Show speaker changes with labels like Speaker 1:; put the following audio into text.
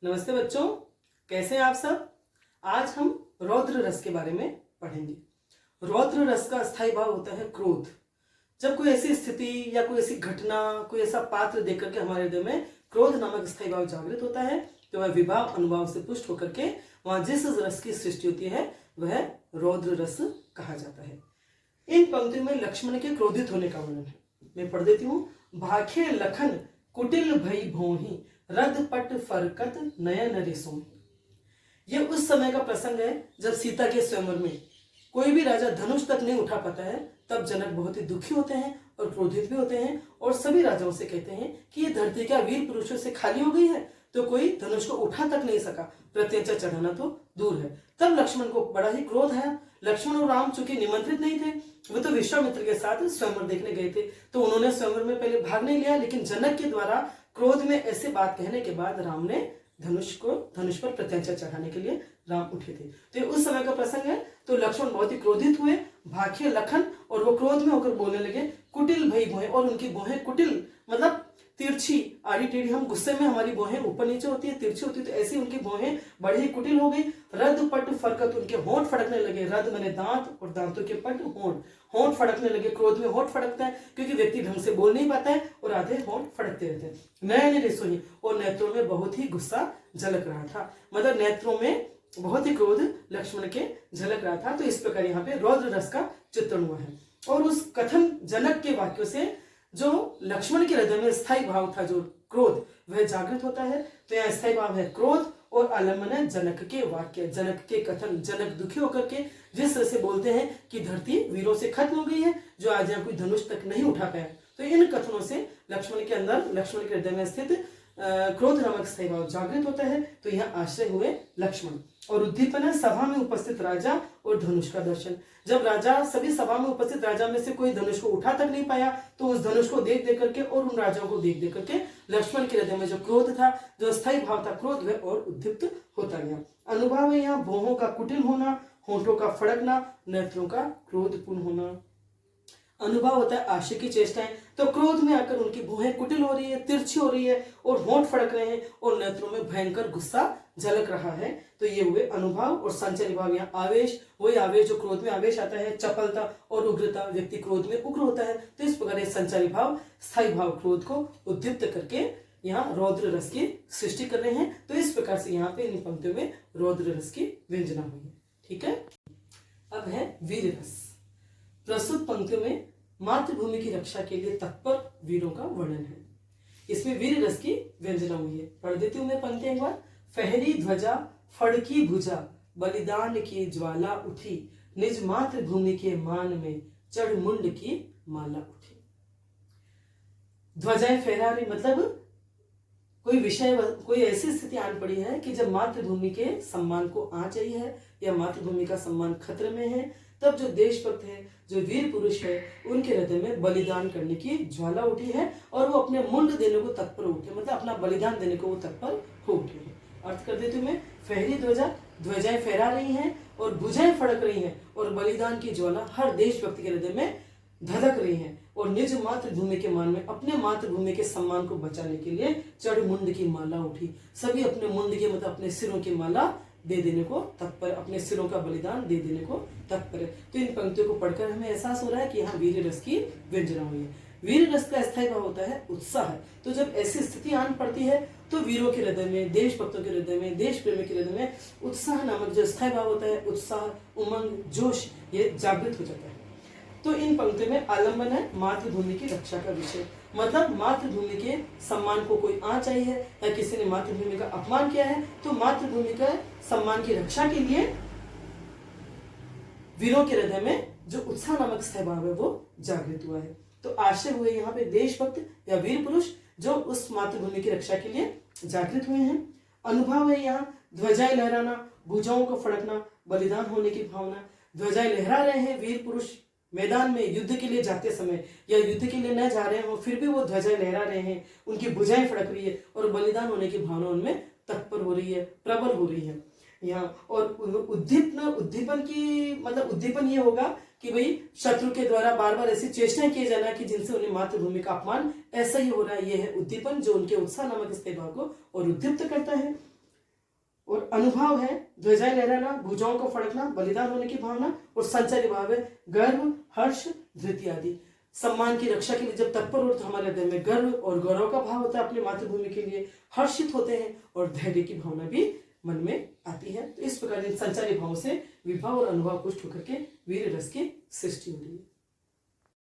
Speaker 1: नमस्ते बच्चों, कैसे हैं आप सब। आज हम रौद्र रस के बारे में पढ़ेंगे। रौद्र रस का स्थायी भाव होता है क्रोध। जब कोई ऐसी स्थिति या कोई ऐसी घटना, कोई ऐसा पात्र देख करके हमारे हृदय में क्रोध नामक स्थायी भाव जागृत होता है तो वह विभाव अनुभाव से पुष्ट होकर के वहां जिस रस की सृष्टि होती है वह रौद्र रस कहा जाता है। इन पंक्तियों में लक्ष्मण के क्रोधित होने का वर्णन है। मैं पढ़ देती हूँ। भाखे लखन कुटिल भई भोहि रद पट फरकत नयन रिसोहि। यह उस समय का प्रसंग है जब सीता के स्वयंवर में कोई भी राजा धनुष तक नहीं उठा पाता है। तब जनक बहुत ही दुखी होते हैं और क्रोधित भी होते हैं और सभी राजाओं से कहते हैं कि ये धरती क्या वीर पुरुषों से खाली हो गई है, तो कोई धनुष को उठा तक नहीं सका, प्रत्यंचा चढ़ाना तो दूर है। तब लक्ष्मण को बड़ा ही क्रोध आया। लक्ष्मण और राम चूंकि निमंत्रित नहीं थे, वो तो विश्वामित्र के साथ स्वयंवर देखने गए थे, तो उन्होंने स्वयंवर में पहले भाग नहीं लिया। लेकिन जनक के द्वारा क्रोध में ऐसे बात कहने के बाद राम ने धनुष पर प्रत्यंचा चढ़ाने के लिए राम उठे थे। तो ये उस समय का प्रसंग है। तो लक्ष्मण बहुत ही क्रोधित हुए, भाखे लखन, और वो क्रोध में होकर बोलने लगे कुटिल भई भोहे। और उनकी भोहें कुटिल मतलब तिरछी, आड़ी टेढ़ी। हम गुस्से में हमारी भोहें ऊपर नीचे होती है, तिरछी होती है, तो ऐसी उनकी भोहें बड़ी ही कुटिल हो गई। रद पट फरकत, उनके होंठ फड़कने लगे। रद मैंने दांत और दांतों के पट होंठ फड़कने लगे। क्रोध में होंठ फड़कता है क्योंकि व्यक्ति ढंग से बोल नहीं पाता है और आधे होंठ फड़कते रहते हैं। नयन रिसोहि, और नेत्रों में बहुत ही गुस्सा झलक रहा था। मतलब नेत्रों में बहुत ही क्रोध लक्ष्मण के झलक रहा था। तो इस प्रकार यहाँ पे रौद्र रस का चित्रण हुआ है। और उस कथन जनक के वाक्यों से जो लक्ष्मण के हृदय में स्थायी भाव था, जो क्रोध, वह जागृत होता है। तो यहाँ स्थायी भाव है क्रोध और आलम्बन है जनक के वाक्य, जनक के कथन। जनक दुखी होकर के जिस तरह से बोलते हैं कि धरती वीरों से खत्म हो गई है, जो आज यहाँ कोई धनुष तक नहीं उठा पाया। तो इन कथनों से लक्ष्मण के अंदर, लक्ष्मण के हृदय में स्थित क्रोध नामक स्थायी भाव जागृत होता है। तो यहाँ आश्रय हुए लक्ष्मण। और उद्दीपन है सभा में उपस्थित राजा और धनुष का दर्शन। जब राजा, सभी सभा में उपस्थित राजा में से कोई धनुष को उठा तक नहीं पाया, तो उस धनुष को देख देख करके और उन राजाओं को देख देख करके लक्ष्मण के हृदय में जो क्रोध था, जो स्थायी भाव था क्रोध, वह और उद्दीप्त होता गया। अनुभव है यहाँ भौहों का कुटिल होना, होंठों का फड़कना, नेत्रों का क्रोधपूर्ण होना। अनुभव होता है आशय की चेष्टाएं। तो क्रोध में आकर उनकी भौहें कुटिल हो रही है, तिरछी हो रही है और होंठ फड़क रहे हैं और नेत्रों में भयंकर गुस्सा झलक रहा है। तो ये हुए अनुभव। और संचरी भाव यहाँ आवेश, वही आवेश जो क्रोध में आवेश आता है, चपलता और उग्रता, व्यक्ति क्रोध में उग्र होता है। तो इस प्रकार संचारी भाव, स्थायी भाव क्रोध को उद्दीप्त करके यहाँ रौद्र रस की सृष्टि कर रहे हैं। तो इस प्रकार से यहाँ पे इन पंक्तियों में रौद्र रस की व्यंजना हुई है। ठीक है। अब है वीर रस। प्रस्तुत पंक्तियों में मातृभूमि की रक्षा के लिए तत्पर वीरों का वर्णन है। इसमें वीर रस की व्यंजना हुई है। पढ़ देती हूं मैं पंक्ति एक बार। फहरी ध्वजा फड़की भुजा, बलिदान की ज्वाला उठी, निज मातृभूमि के मान में चढ़ मुंड की माला उठी। ध्वजाएं फहरा रही, मतलब कोई विषय, कोई ऐसी स्थिति आन पड़ी है कि जब मातृभूमि के सम्मान को आंच आई है या मातृभूमि का सम्मान खतरे में है, तब जो देशभक्त है, जो वीर पुरुष है, उनके हृदय में बलिदान करने की ज्वाला उठी है और वो अपने मुंड देने को तत्पर उठे, मतलब अपना बलिदान देने को वो तत्पर हो उठे हैं। अर्थ कर देती हूँ मैं। फहरी ध्वजा, ध्वजाएं फहरा रही हैं और भुजाएं फड़क रही हैं और बलिदान की ज्वाला हर देशभक्त के हृदय में धधक रही हैं। और निज मातृभूमि के मान में, अपने मातृभूमि के सम्मान को बचाने के लिए चढ़ मुंड की माला उठी। सभी अपने मुंड के, मतलब अपने सिरों की माला दे देने को तत्पर, अपने सिरों का बलिदान दे देने को तत्पर है। तो इन पंक्तियों को पढ़कर हमें एहसास हो रहा है कि यहाँ वीर रस की व्यंजना हुई है। वीर रस का स्थायी भाव होता है उत्साह। तो जब ऐसी स्थिति आन पड़ती है तो वीरों के हृदय में, देशभक्तों के हृदय में, देश प्रेमी के हृदय में उत्साह नामक जो स्थायी भाव होता है, उत्साह, उमंग, जोश, ये जागृत हो जाता है। तो इन पंक्तियों में आलम्बन है मातृभूमि की रक्षा का विषय। मतलब मातृभूमि के सम्मान को कोई आंच आई है या किसी ने मातृभूमि का अपमान किया है, तो मातृभूमि का सम्मान की रक्षा के लिए वीरों के हृदय में जो उत्साह नामक स्थायी भाव है वो जागृत हुआ है। तो आश्रय हुए यहाँ पे देशभक्त या वीर पुरुष जो उस मातृभूमि की रक्षा के लिए जागृत हुए हैं। अनुभव है यहाँ ध्वजाएं लहराना, भुजाओं को फड़कना, बलिदान होने की भावना। ध्वजाएं लहरा रहे हैं वीर पुरुष, मैदान में युद्ध के लिए जाते समय या युद्ध के लिए न जा रहे हो फिर भी वो ध्वजाएं लहरा रहे हैं, उनकी भुजाएं फड़क रही है और बलिदान होने की भावना उनमें तत्पर हो रही है, प्रबल हो रही है यहाँ। और उद्दीपन की, मतलब उद्दीपन ये होगा कि भाई शत्रु के द्वारा बार बार ऐसी चेष्टाएं किए जाना कि जिनसे उन्हें मातृभूमि का अपमान ऐसा ही हो रहा है। ये है उद्दीपन जो उनके उत्साह नामक स्थायी भाव को और उद्दीप्त करता है। अनुभव है ध्वजाएं लहराना, भुजाओं को फड़कना, बलिदान होने की भावना, और संचय भाव है गर्व, हर्ष, धृति आदि। सम्मान की रक्षा के लिए जब तत्पर हो तो हमारे हृदय में गर्व और गौरव का भाव होता है अपनी मातृभूमि के लिए, हर्षित होते हैं और धैर्य की भावना भी मन में आती है। तो इस प्रकार इन संचारी भावों से विभा और अनुभव पुष्ट होकर के वीर रस की सृष्टि हो रही है।